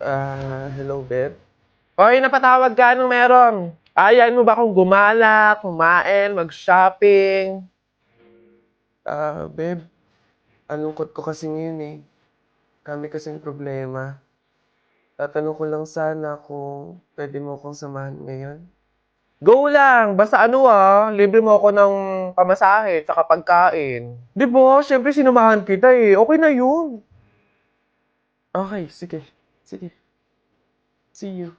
Hello, babe. Hoy, napatawag ka. Anong meron? Ayain mo ba akong gumala, kumain, mag-shopping? Babe, alungkot ko kasi ngayon eh. Kami kasing problema. Tatanong ko lang sana kung pwede mo akong samahan ngayon. Go lang! Basta libre mo ako ng pamasahe at pagkain. Di ba? Siyempre sinamahan kita eh. Okay na yun. Okay, sige. Sige. See you.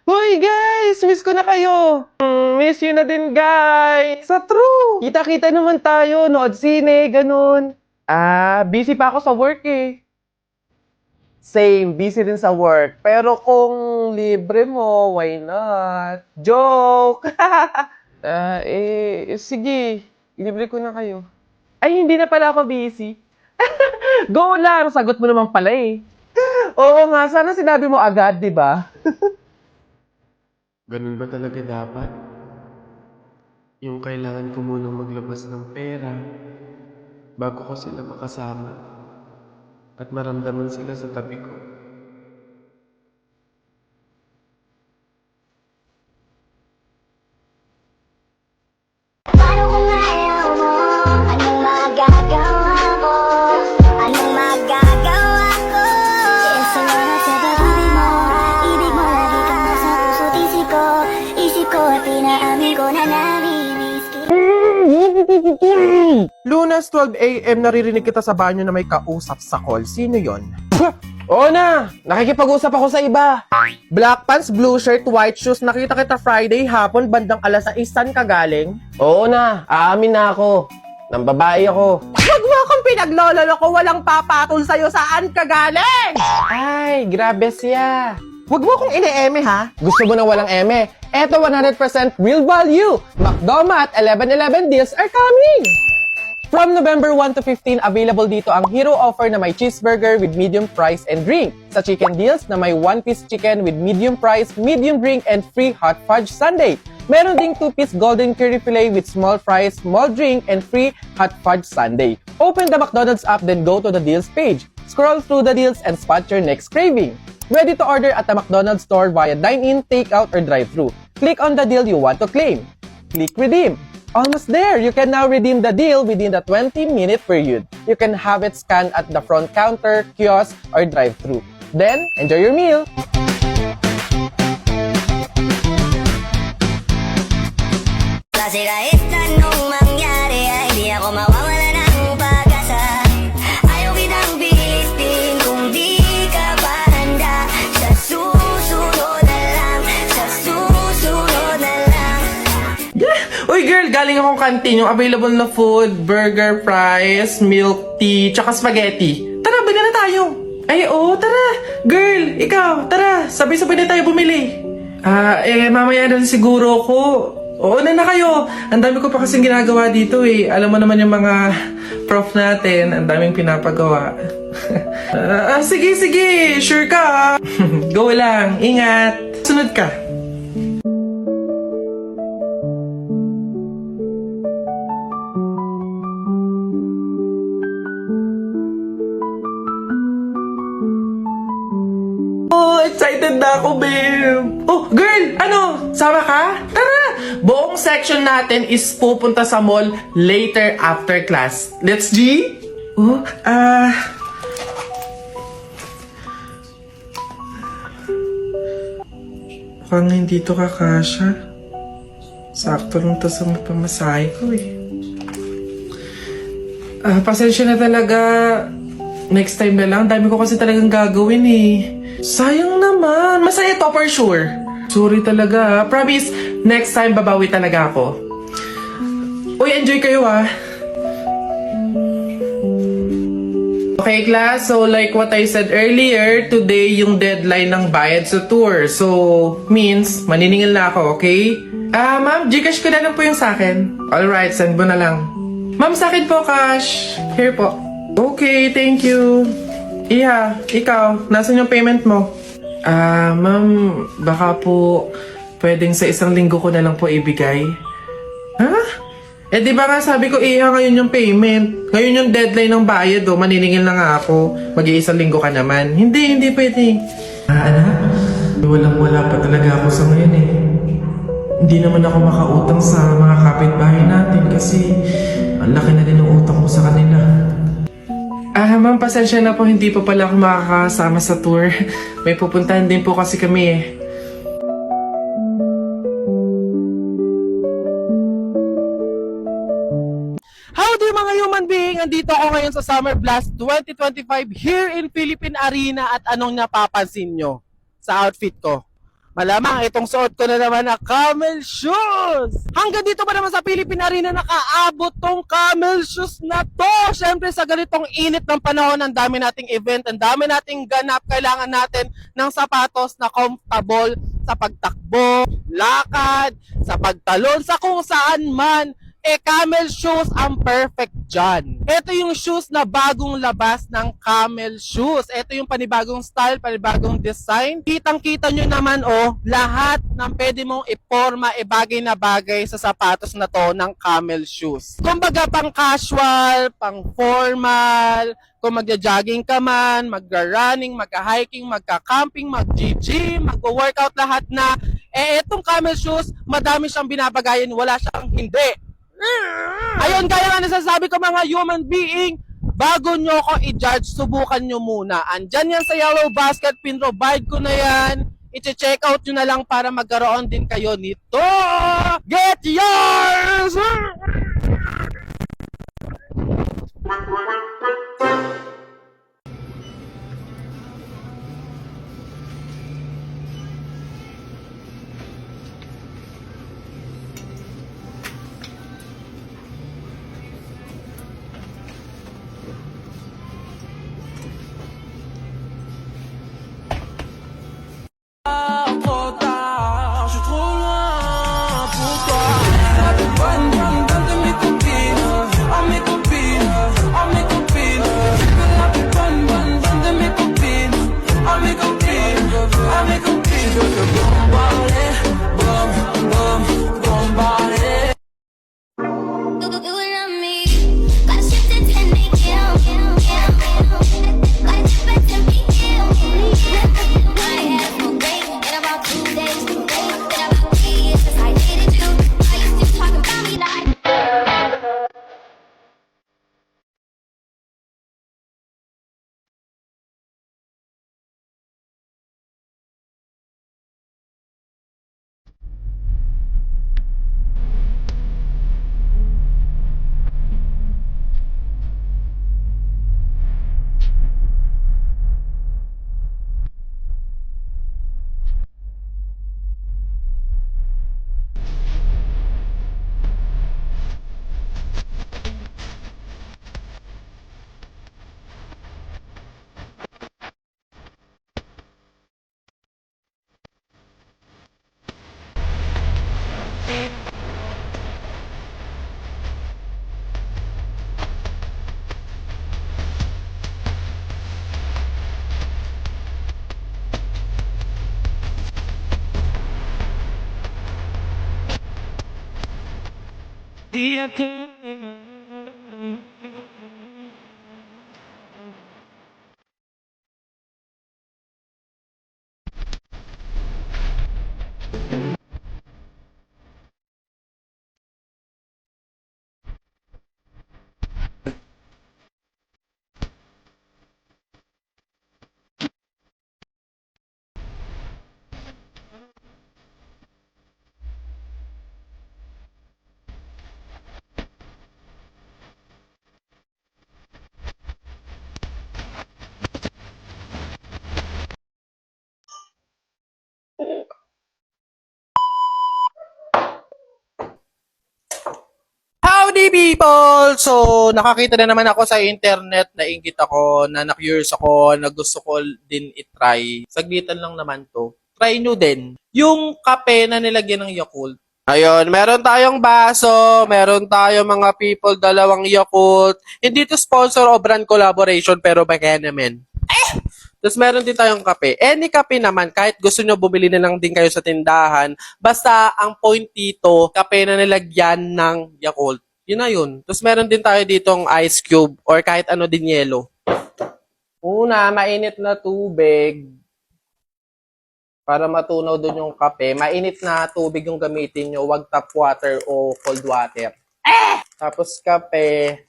Hoy guys! Miss ko na kayo! Miss you na din guys! Sa true! Kita-kita naman tayo, nood sine, ganun. Busy pa ako sa work eh. Same, busy din sa work. Pero kung libre mo, why not? Joke! Sige. Ilibre ko na kayo. Ay, hindi na pala ako busy. Go lang! Sagot mo naman pala eh. Oo nga, sana sinabi mo agad, di ba? Ganun ba talaga dapat? Yung kailangan ko munang maglabas ng pera bago ko sila makasama at maramdaman sila sa tabi ko. Paano kung ayaw mo? Anong magagawa mo? Anong magagawa ko? Sa lahat sa pag-ibig mo, ibig mo lagi kang nasa puso't isip ko at pinaamin ko na namimiss kita. Lunes 12 AM, naririnig kita sa banyo na may kausap sa call. Sino yon? Oo na! Nakikipag-usap ako sa iba. Black pants, blue shirt, white shoes. Nakita kita Friday hapon, bandang alas 6. Saan ka galing? Oo na, aamin na ako. Nang babae ako. Huwag mo akong pinaglololo ko, walang papatol sa'yo. Saan ka galing? Ay, grabe siya. Huwag mo akong ine-eme ha. Gusto mo na walang eme? Eto 100% real value. McDonald's at 11/11 deals are coming. From November 1 to 15, available dito ang hero offer na may cheeseburger with medium fries and drink. Sa chicken deals na may 1-piece chicken with medium fries, medium drink, and free hot fudge sundae. Meron ding 2-piece golden curry filet with small fries, small drink, and free hot fudge sundae. Open the McDonald's app, then go to the deals page. Scroll through the deals and spot your next craving. Ready to order at the McDonald's store via dine-in, take-out, or drive-thru. Click on the deal you want to claim. Click redeem. Almost there! You can now redeem the deal within the 20-minute period. You can have it scanned at the front counter, kiosk, or drive-thru. Then, enjoy your meal! Kasi kahit anong mangyari ay di ako mawawala ng pag-asa. Ayaw kitang pilitin kung di ka pa handa. Sa susunod na lang, sa susunod na lang. Uy girl, galing akong canteen. Yung available na food, burger, fries, milk tea, tsaka spaghetti. Tara, bili na tayo. Ay, oo, tara. Girl, ikaw, tara. Sabay-sabay na tayo bumili. Mamaya na siguro ko. Oo na kayo. Ang dami ko pa kasing ginagawa dito eh. Alam mo naman yung mga prof natin. Ang daming pinapagawa. Sige. Sure ka. Go lang. Ingat. Sunod ka. Oh, excited na ako, babe. Oh, girl, sama ka? Tara! Buong section natin is pupunta sa mall later after class. Let's G? Oh, mukhang hindi to kakasya. Sakto lang to sa pamasahe ko eh. Pasensya na talaga. Next time na lang. Dami ko kasi talagang gagawin eh. Sayang naman. Masaya to for sure. Sorry talaga. Promise, next time babawi talaga ako. Uy, enjoy kayo ah. Okay class, so like what I said earlier, today yung deadline ng bayad sa tour. So, means, maniningil na ako, okay? Ma'am, Gcash ko na lang po yung sa akin. Alright, send mo na lang. Ma'am, sa akin po, cash. Here po. Okay, thank you. Iha, ikaw, nasan yung payment mo? Ma'am, baka po pwedeng sa isang linggo ko na lang po ibigay. Ha? Eh di ba nga sabi ko, Iha, ngayon yung payment. Ngayon yung deadline ng bayad, oh. Maniningil na nga ako. Mag-iisang linggo ka naman. Hindi pwede. Anak, walang-wala pa talaga ako sa ngayon eh. Hindi naman ako makautang sa mga kapitbahay natin kasi ang laki na din ng utang ko sa kanila. Ma'am, pasensya na po. Hindi pa pala ako makakasama sa tour. May pupuntahan din po kasi kami eh. Howdy mga human being! Andito ako ngayon sa Summer Blast 2025 here in Philippine Arena at anong napapansin nyo sa outfit ko? Malamang itong suot ko na naman na camel shoes! Hanggang dito ba naman sa Philippine Arena nakaabot tong camel shoes na to? Siyempre sa ganitong init ng panahon, ang dami nating event, ang dami nating ganap, kailangan natin ng sapatos na comfortable sa pagtakbo, lakad, sa pagtalon, sa kung saan man. Camel shoes ang perfect dyan. Ito yung shoes na bagong labas ng camel shoes. Ito yung panibagong style, panibagong design. Kitang-kita nyo naman, lahat ng pwede mong iporma, bagay na bagay sa sapatos na to ng camel shoes. Kumbaga pang casual, pang formal, kung magja-jogging ka man, magra-running, magka-hiking, magka-camping, mag-gym, mag-workout, lahat na. Itong camel shoes, madami siyang binabagayan, wala siyang hindi. Ayun, kaya nga nasasabi ko mga human being, bago nyo ako i-judge, subukan nyo muna. Andyan yan sa Yellow Basket, pin-provide ko na yan. I-check out nyo na lang para magkaroon din kayo nito. Get yours! Howdy people! So, nakakita na naman ako sa internet, nainggit ako, na na-curious ako, na gusto ko din itry. Saglitan lang naman to. Try nyo din. Yung kape na nilagyan ng Yakult. Ayun, meron tayong baso, meron tayong mga people, dalawang Yakult. Hindi to sponsor o brand collaboration, pero baka naman. Tapos meron din tayong kape. Any kape naman, kahit gusto nyo bumili na lang din kayo sa tindahan, basta ang point dito, kape na nilagyan ng Yakult. Yun na yun. Tapos meron din tayo ditong ice cube or kahit ano din yelo. Una, mainit na tubig. Para matunaw dun yung kape. Mainit na tubig yung gamitin nyo. Huwag tap water o cold water. Tapos kape.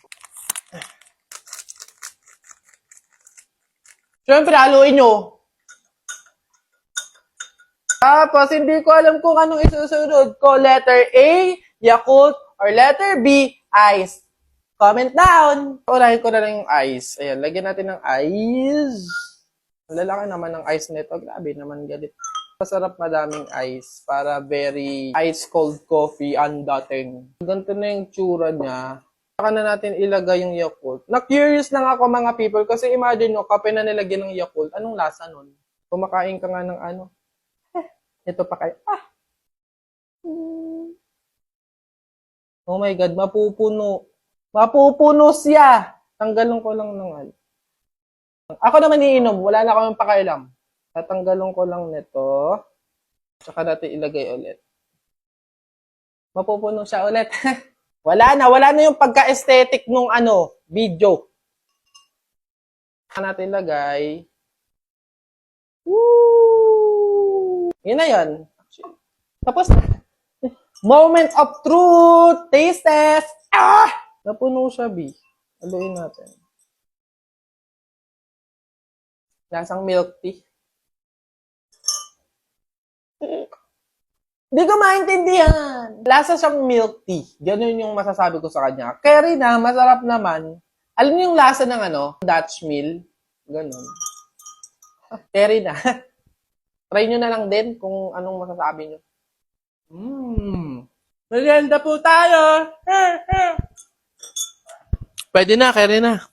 Siyempre, haluin nyo. Tapos, hindi ko alam kung anong isusunod ko. Letter A, Yakult, or letter B, ice. Comment down. Unahin ko na lang yung ice. Ayan, lagyan natin ng ice. Ang lalaki naman ng ice nito. Grabe naman galit. Masarap madaming ice. Para very ice cold coffee ang dating. Ganito na yung tsura niya. Saka na natin ilagay yung Yakult. Na-curious lang ako mga people kasi imagine nyo, kape na nilagyan ng Yakult. Anong lasa nun? Kumakain ka nga ng ano. Ito pa kayo. Oh my God, mapupuno. Mapupuno siya. Tanggalon ko lang ng ano. Ako naman iinom. Wala na akong pakialam. Tatanggalon ko lang nito. Tsaka natin ilagay ulit. Mapupuno siya ulit. Wala na yung pagka-aesthetic nung ano, video. Tsaka natin ilagay. Woo! Yun na yun. Tapos, moment of truth! Taste test! Ah! Napuno siya, B. Haluin natin. Lasang milk tea. Hindi ko maintindihan. Lasa siyang milk tea. Ganun yung masasabi ko sa kanya. Carry na, masarap naman. Alam niyo yung lasa ng ano? Dutch mill. Ganun. Carry na. Try nyo na lang din kung anong masasabi nyo. Merienda po tayo! Pwede na, carry na.